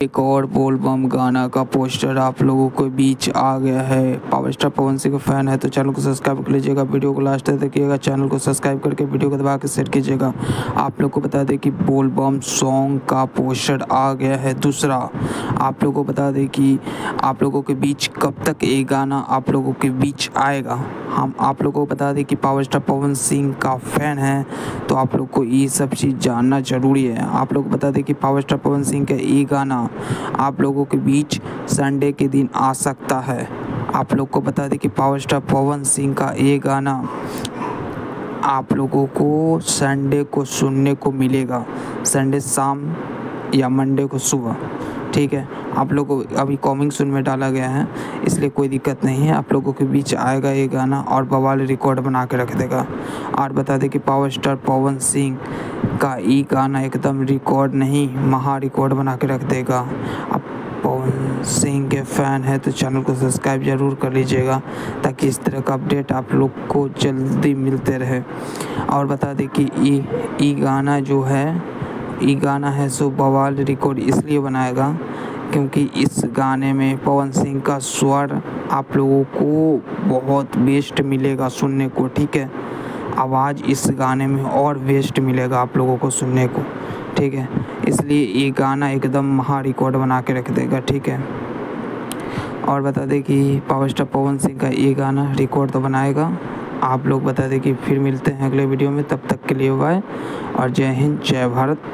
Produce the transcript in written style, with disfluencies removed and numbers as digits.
एक और बोल बम गाना का पोस्टर आप लोगों के बीच आ गया है। पावर स्टार पवन सिंह का फैन है तो चैनल को सब्सक्राइब कर लीजिएगा, वीडियो को लास्ट तक देखिएगा, चैनल को सब्सक्राइब करके वीडियो को दबा के शेयर कीजिएगा। आप लोग को बता दें कि बोल बम सॉन्ग का पोस्टर आ गया है दूसरा। आप लोगों को बता दें कि आप लोगों के बीच कब तक ये गाना आप लोगों के बीच आएगा। हम आप लोगों को बता दें कि पावर स्टार पवन सिंह का फैन है तो आप लोग को ये सब चीज़ जानना ज़रूरी है। आप लोग को बता दें कि पावर स्टार पवन सिंह का ये गाना आप लोगों के बीच संडे के दिन आ सकता है। आप लोग को बता दें कि पावर स्टार पवन सिंह का ये गाना आप लोगों को संडे को सुनने को मिलेगा, संडे शाम या मंडे को सुबह। ठीक है, आप लोगों को अभी कॉमिंग सून में डाला गया है इसलिए कोई दिक्कत नहीं है। आप लोगों के बीच आएगा ये गाना और बवाल रिकॉर्ड बना के रख देगा। और बता दें कि पावर स्टार पवन सिंह का ये गाना एकदम रिकॉर्ड नहीं महा रिकॉर्ड बना के रख देगा। आप पवन सिंह के फ़ैन है तो चैनल को सब्सक्राइब ज़रूर कर लीजिएगा ताकि इस तरह का अपडेट आप लोग को जल्दी मिलते रहे। और बता दें कि ये गाना जो है ये गाना है सो बवाल रिकॉर्ड इसलिए बनाएगा क्योंकि इस गाने में पवन सिंह का स्वर आप लोगों को बहुत बेस्ट मिलेगा सुनने को। ठीक है, आवाज़ इस गाने में और बेस्ट मिलेगा आप लोगों को सुनने को। ठीक है, इसलिए ये गाना एकदम महा रिकॉर्ड बना के रख देगा। ठीक है, और बता दें कि पावर स्टार पवन सिंह का ये गाना रिकॉर्ड तो बनाएगा। आप लोग बता दें कि फिर मिलते हैं अगले वीडियो में, तब तक के लिए बाय और जय हिंद जय भारत।